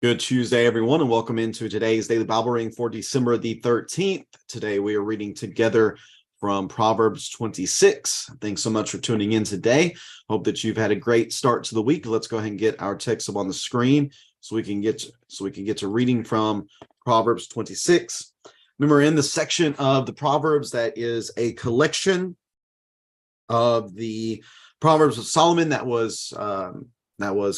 Good Tuesday, everyone, and welcome into today's Daily Bible reading for December the 13th. Today we are reading together from Proverbs 26. Thanks so much for tuning in today. Hope that you've had a great start to the week. Let's go ahead and get our text up on the screen so we can get to reading from Proverbs 26. Remember, in the section of the Proverbs that is a collection of the Proverbs of Solomon that was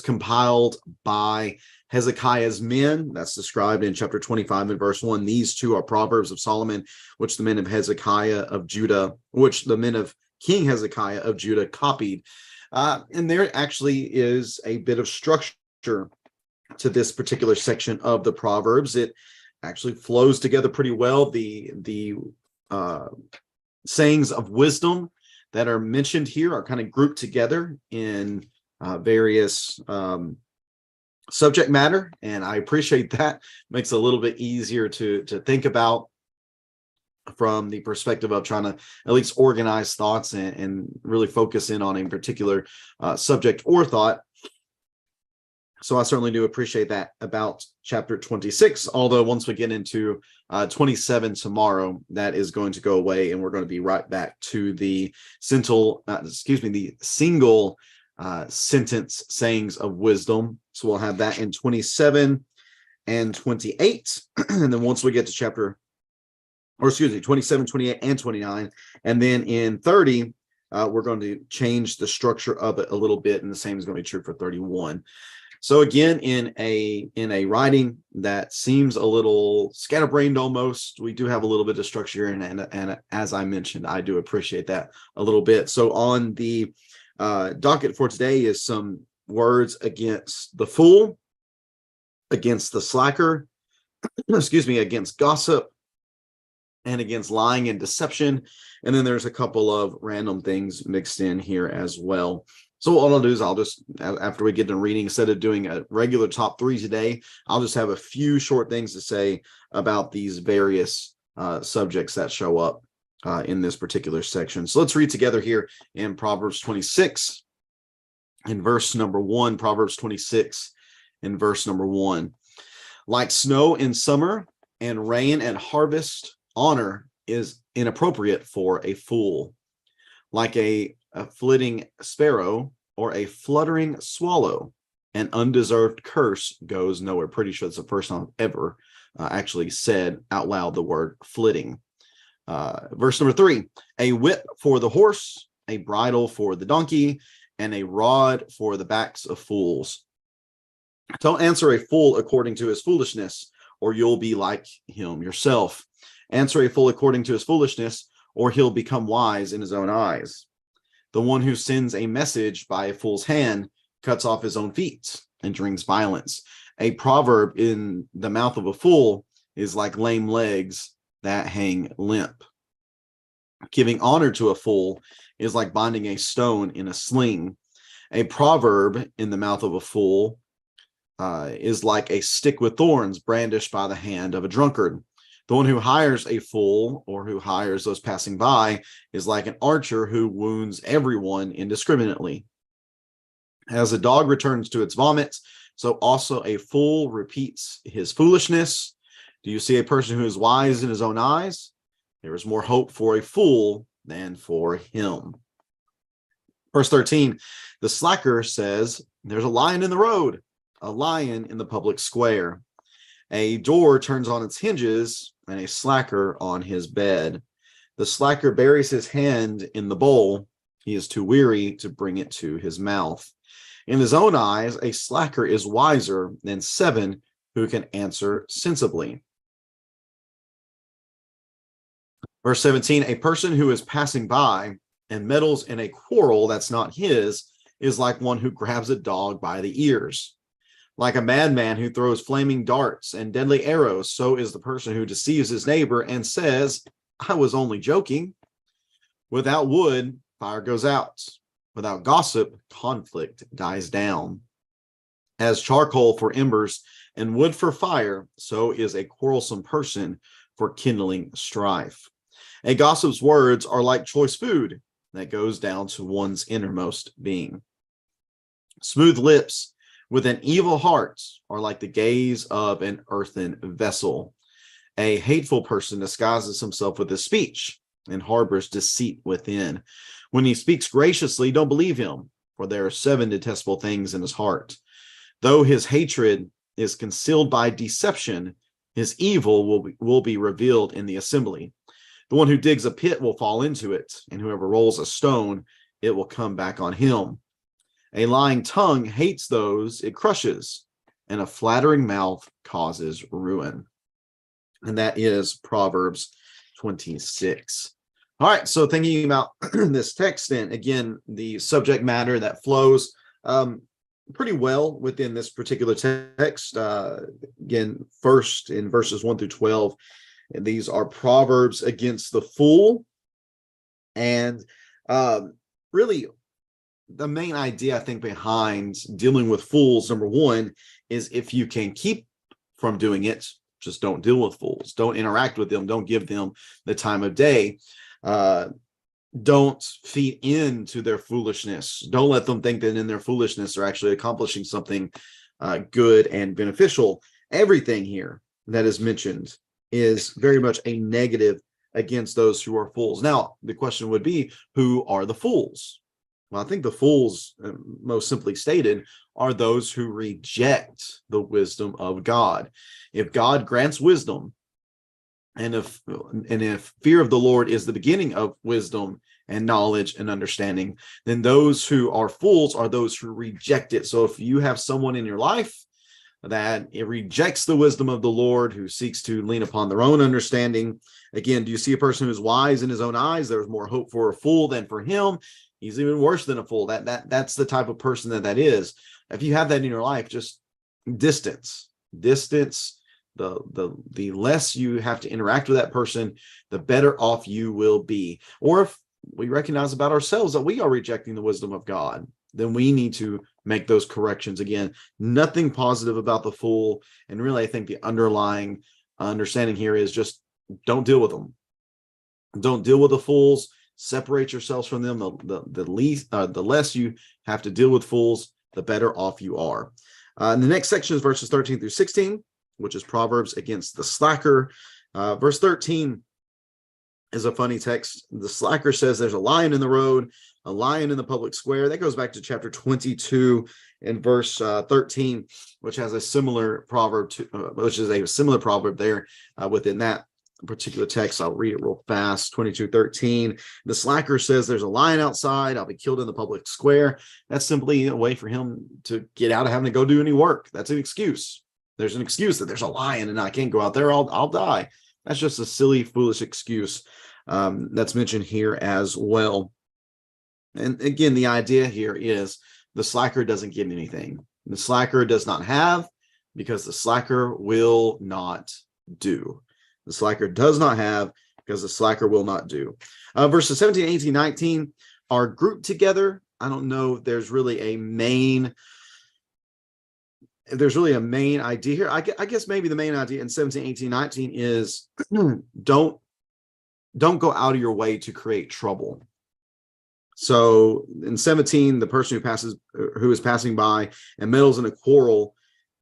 compiled by Hezekiah's men. That's described in chapter 25 and verse 1. These two are Proverbs of Solomon, which the men of Hezekiah of Judah, which the men of King Hezekiah of Judah copied. And there actually is a bit of structure to this particular section of the Proverbs. It actually flows together pretty well. The sayings of wisdom that are mentioned here are kind of grouped together in various subject matter, and I appreciate that. Makes it a little bit easier to think about from the perspective of trying to at least organize thoughts and really focus in on a particular subject or thought. So I certainly do appreciate that about chapter 26, although once we get into 27 tomorrow, that is going to go away, and we're going to be right back to the single sentence sayings of wisdom. So we'll have that in 27 and 28. And then once we get to 27, 28, and 29. And then in 30, we're going to change the structure of it a little bit. And the same is going to be true for 31. So again, in a writing that seems a little scatterbrained almost, we do have a little bit of structure. And as I mentioned, I do appreciate that a little bit. So on the docket for today is some words against the fool, against the slacker, against gossip, and against lying and deception. And then there's a couple of random things mixed in here as well. So what I'll do is I'll just, after we get to reading, instead of doing a regular top three today, I'll just have a few short things to say about these various subjects that show up in this particular section. So let's read together here in Proverbs 26 in verse number 1. Proverbs 26 in verse number 1. Like snow in summer and rain at harvest, honor is inappropriate for a fool. Like a flitting sparrow or a fluttering swallow, an undeserved curse goes nowhere. Pretty sure it's the first time I've ever actually said out loud the word flitting. Verse number 3, a whip for the horse, a bridle for the donkey, and a rod for the backs of fools. Don't answer a fool according to his foolishness, or you'll be like him yourself. Answer a fool according to his foolishness, or he'll become wise in his own eyes. The one who sends a message by a fool's hand cuts off his own feet and drinks violence. A proverb in the mouth of a fool is like lame legs that hang limp. Giving honor to a fool is like binding a stone in a sling. A proverb in the mouth of a fool is like a stick with thorns brandished by the hand of a drunkard. The one who hires a fool, or who hires those passing by, is like an archer who wounds everyone indiscriminately. As a dog returns to its vomit, so also a fool repeats his foolishness. Do you see a person who is wise in his own eyes? There is more hope for a fool than for him. Verse 13, the slacker says, there's a lion in the road, a lion in the public square. A door turns on its hinges, and a slacker on his bed. The slacker buries his hand in the bowl. He is too weary to bring it to his mouth. In his own eyes, a slacker is wiser than 7 who can answer sensibly. Verse 17, a person who is passing by and meddles in a quarrel that's not his is like one who grabs a dog by the ears. Like a madman who throws flaming darts and deadly arrows, so is the person who deceives his neighbor and says, I was only joking. Without wood, fire goes out. Without gossip, conflict dies down. As charcoal for embers and wood for fire, so is a quarrelsome person for kindling strife. A gossip's words are like choice food that goes down to one's innermost being. Smooth lips with an evil heart are like the gaze of an earthen vessel. A hateful person disguises himself with his speech and harbors deceit within. When he speaks graciously, don't believe him, for there are 7 detestable things in his heart. Though his hatred is concealed by deception, his evil will be revealed in the assembly. The one who digs a pit will fall into it, and whoever rolls a stone, it will come back on him. A lying tongue hates those it crushes, and a flattering mouth causes ruin. And that is Proverbs 26. All right, so thinking about this text, and again, the subject matter that flows pretty well within this particular text. Again, first in verses 1 through 12, and these are Proverbs against the fool. And really, the main idea, I think, behind dealing with fools, number one, is if you can keep from doing it, just don't deal with fools. Don't interact with them. Don't give them the time of day. Don't feed into their foolishness. Don't let them think that in their foolishness they're actually accomplishing something good and beneficial. Everything here that is mentioned is very much a negative against those who are fools. Now, the question would be, who are the fools? Well, I think the fools, most simply stated, are those who reject the wisdom of God. If God grants wisdom, and if fear of the Lord is the beginning of wisdom and knowledge and understanding, then those who are fools are those who reject it. So if you have someone in your life that it rejects the wisdom of the Lord, who seeks to lean upon their own understanding, again, do you see a person who's wise in his own eyes? There's more hope for a fool than for him. He's even worse than a fool. That's the type of person that is. If you have that in your life, just distance. The less you have to interact with that person, the better off you will be. Or if we recognize about ourselves that we are rejecting the wisdom of God, then we need to make those corrections. Again, nothing positive about the fool. And really, I think the underlying understanding here is just don't deal with them. Don't deal with the fools. Separate yourselves from them. The less you have to deal with fools, the better off you are. And the next section is verses 13 through 16, which is Proverbs against the slacker. Verse 13 is a funny text. The slacker says there's a lion in the road, a lion in the public square. That goes back to chapter 22 and verse 13, which has a similar proverb there within that particular text. I'll read it real fast. 22:13. The slacker says there's a lion outside. I'll be killed in the public square. That's simply a way for him to get out of having to go do any work. That's an excuse. There's an excuse that there's a lion and I can't go out there. I'll die. That's just a silly, foolish excuse that's mentioned here as well. And again, the idea here is the slacker doesn't get anything. The slacker does not have because the slacker will not do. The slacker does not have because the slacker will not do. Verses 17, 18, 19 are grouped together. I don't know if there's really a main idea here. I guess maybe the main idea in 17, 18, 19 is don't go out of your way to create trouble. So in 17, the person who is passing by and meddles in a quarrel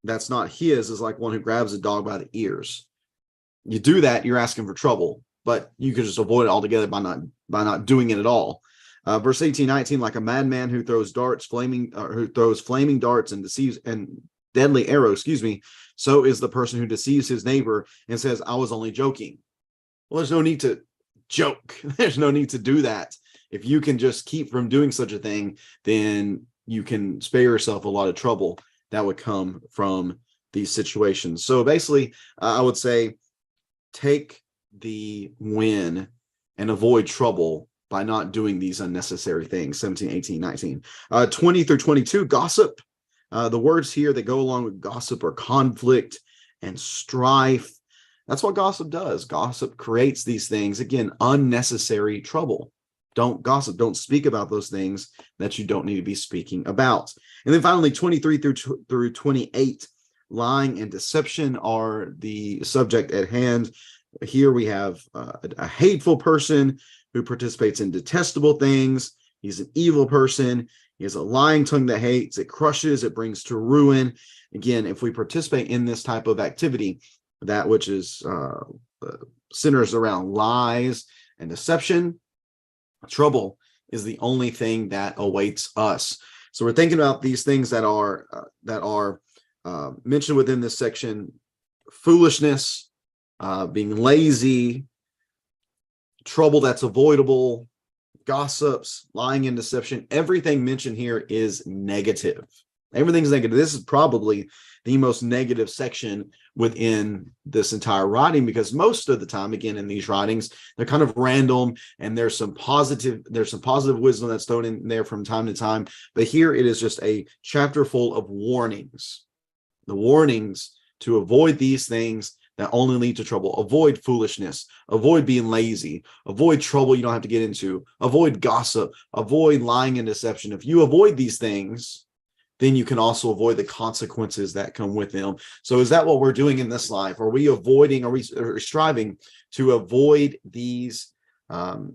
that's not his is like one who grabs a dog by the ears. You do that, you're asking for trouble, but you could just avoid it altogether by not doing it at all. Verse 18, 19, like a madman who throws flaming darts and deceives and deadly arrows, so is the person who deceives his neighbor and says, I was only joking. Well, there's no need to joke. There's no need to do that. If you can just keep from doing such a thing, then you can spare yourself a lot of trouble that would come from these situations. So basically, I would say take the win and avoid trouble by not doing these unnecessary things. 17, 18, 19. 20 through 22, gossip. The words here that go along with gossip are conflict and strife. That's what gossip does. Gossip creates these things, again, unnecessary trouble. Don't gossip. Don't speak about those things that you don't need to be speaking about. And then finally, 23 through 28, lying and deception are the subject at hand. Here we have a hateful person who participates in detestable things. He's an evil person. He has a lying tongue that hates, it crushes, it brings to ruin. Again, if we participate in this type of activity, that which is centers around lies and deception, trouble is the only thing that awaits us. So we're thinking about these things that are mentioned within this section: foolishness, being lazy, trouble that's avoidable, gossips, lying and deception. Everything mentioned here is negative. Everything's negative. This is probably the most negative section within this entire writing, because most of the time, again, in these writings, they're kind of random, and there's some positive wisdom that's thrown in there from time to time. But here it is just a chapter full of warnings. The warnings to avoid these things that only lead to trouble. Avoid foolishness, avoid being lazy, avoid trouble you don't have to get into, avoid gossip, avoid lying and deception. If you avoid these things, then you can also avoid the consequences that come with them. So is that what we're doing in this life? Are we avoiding, are we striving to avoid these bad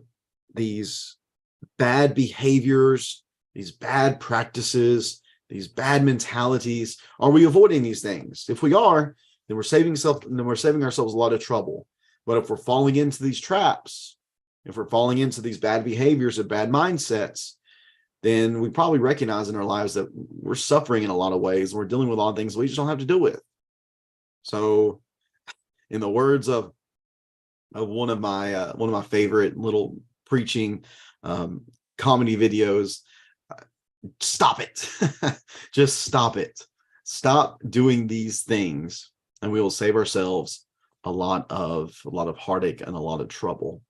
behaviors, these bad practices, these bad mentalities? Are we avoiding these things? If we are, then we're saving ourselves a lot of trouble. But if we're falling into these traps, if we're falling into these bad behaviors and bad mindsets, then we probably recognize in our lives that we're suffering in a lot of ways. We're dealing with a lot of things we just don't have to deal with. So, in the words of one of my favorite little preaching comedy videos, stop it. Just stop it. Stop doing these things, and we will save ourselves a lot of heartache and a lot of trouble.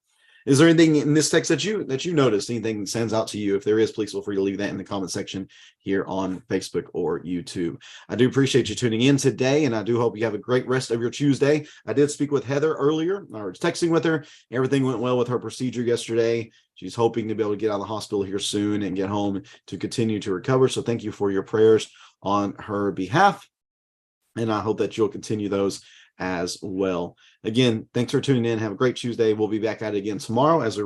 Is there anything in this text that you noticed, anything that stands out to you? If there is, please feel free to leave that in the comment section here on Facebook or YouTube. I do appreciate you tuning in today, and I do hope you have a great rest of your Tuesday. I did speak with Heather earlier, or texting with her. Everything went well with her procedure yesterday. She's hoping to be able to get out of the hospital here soon and get home to continue to recover. So thank you for your prayers on her behalf, and I hope that you'll continue those as well. Again, thanks for tuning in. Have a great Tuesday. We'll be back at it again tomorrow as we